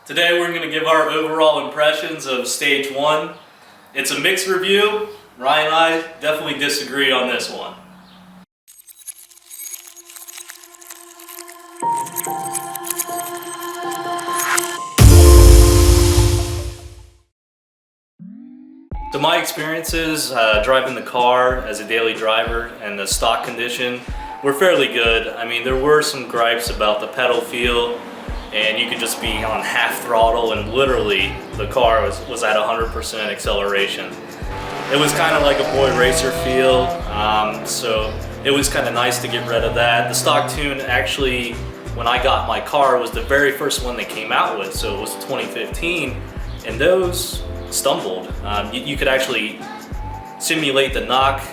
Today we're going to give our overall impressions of Stage 1. It's a mixed review. Ryan and I definitely disagree on this one. So my experiences driving the car as a daily driver and the stock condition were fairly good. I mean, there were some gripes about the pedal feel, and you could just be on half throttle and literally the car was at 100% acceleration. It was kind of like a boy racer feel, so it was kind of nice to get rid of that. The stock tune actually, when I got my car, was the very first one they came out with, so it was 2015, and those stumbled. You could actually simulate the knock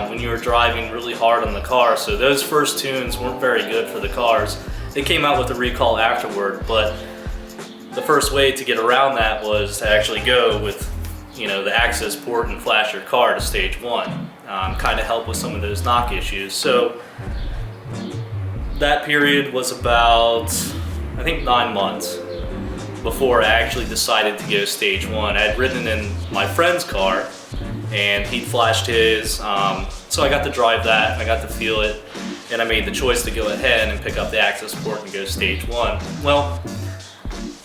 when you were driving really hard on the car, so those first tunes weren't very good for the cars. They came out with a recall afterward, but the first way to get around that was to actually go with, you know, the access port and flash your car to Stage 1. Kind of help with some of those knock issues. So that period was about, I think, 9 months before I actually decided to go Stage 1. I had ridden in my friend's car and he'd flashed his, so I got to drive that and I got to feel it, and I made the choice to go ahead and pick up the access port and go Stage 1. Well,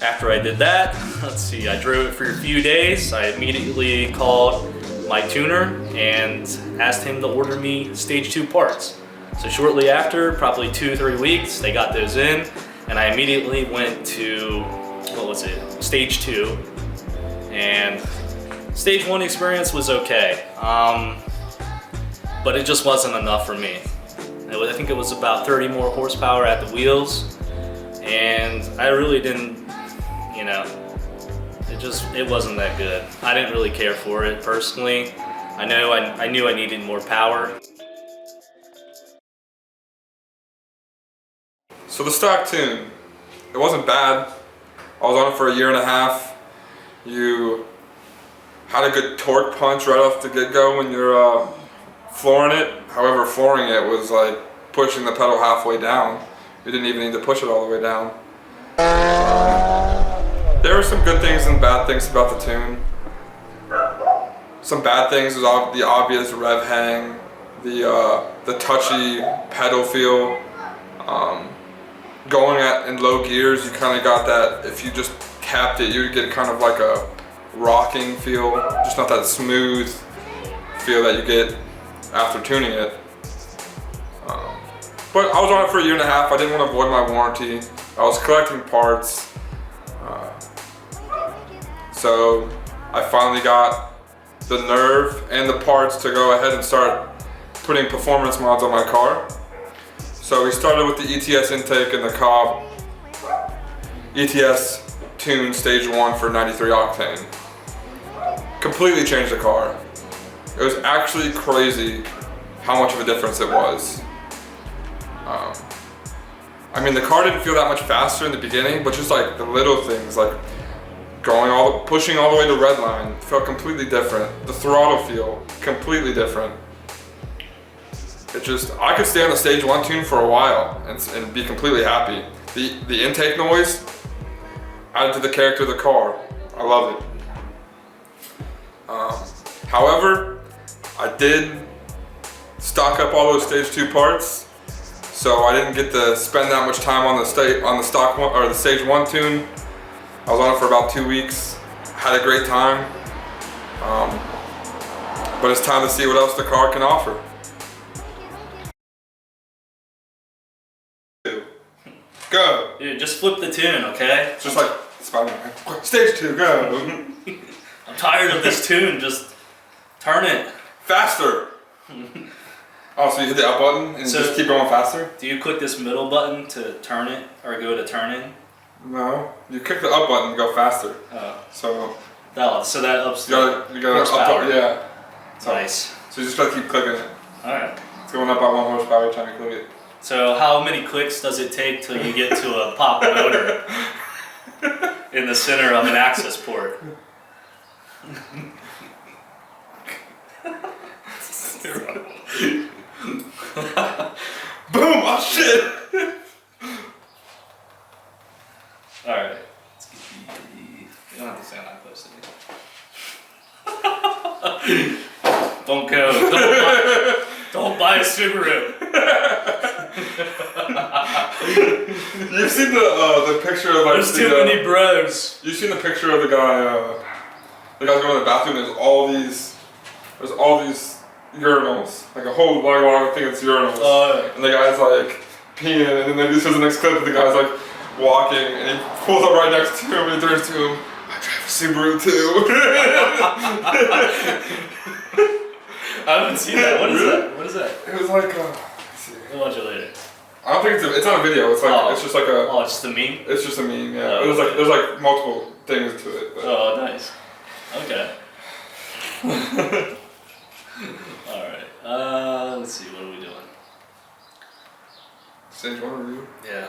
after I did that, let's see, I drove it for a few days. I immediately called my tuner and asked him to order me Stage 2 parts. So shortly after, probably 2-3 weeks, they got those in, and I immediately went to, what was it, Stage 2, and Stage 1 experience was okay, but it just wasn't enough for me. I think it was about 30 more horsepower at the wheels, and I really didn't, you know, it wasn't that good. I didn't really care for it personally. I knew I needed more power. So the stock tune, it wasn't bad. I was on it for a year and a half. You had a good torque punch right off the get-go when you're flooring it. However, flooring it was like pushing the pedal halfway down. You didn't even need to push it all the way down. There were some good things and bad things about the tune. Some bad things was the obvious rev hang, the touchy pedal feel. Going in low gears, you kind of got that, if you just tapped it, you would get kind of like a rocking feel, just not that smooth feel that you get after tuning it. But I was on it for a year and a half. I didn't want to void my warranty. I was collecting parts. So I finally got the nerve and the parts to go ahead and start putting performance mods on my car. So we started with the ETS intake and the Cobb ETS tune Stage 1 for 93 octane. Completely changed the car. It was actually crazy how much of a difference it was. I mean, the car didn't feel that much faster in the beginning, but just like the little things, like pushing all the way to red line, felt completely different. The throttle feel, completely different. I could stay on the Stage 1 tune for a while and be completely happy. The intake noise added to the character of the car. I love it. However, I did stock up all those Stage 2 parts, so I didn't get to spend that much time on the stock one or the Stage 1 tune. I was on it for about 2 weeks. Had a great time, but it's time to see what else the car can offer. Go. Dude, just flip the tune, okay? Just like Spider-Man. Stage 2, go. I'm tired of this tune, just turn it. Faster. Oh, so you hit the up button and just keep going faster? Do you click this middle button to turn it, or go to turn in? No, you click the up button and go faster. Oh. So that ups you gotta horsepower. up, yeah. Nice. So you just gotta keep clicking it. Alright. It's going up by 1 horsepower every time you click it. So how many clicks does it take till you get to a pop motor in the center of an access port? Boom! Oh shit! Alright. You don't have to stand that close to me. Don't go. Don't buy a Subaru. You've seen the picture of like There's too many bros. You've seen the picture of the guy. The guy's going to the bathroom. There's all these urinals, like a whole long thing. It's urinals. And the guy's like peeing, and then this is the next clip. And the guy's like walking, and he pulls up right next to him, and he turns to him. I drive a Subaru too. I haven't seen that. What is that? What is that? It was like, let's see. We'll watch it later. I don't think it's not a video. It's like it's just like a. Oh, it's just a meme. It's just a meme. Yeah. There's like multiple things to it. But. Oh, nice. Okay. All right. Let's see. What are we doing? Stage 1 review. Yeah.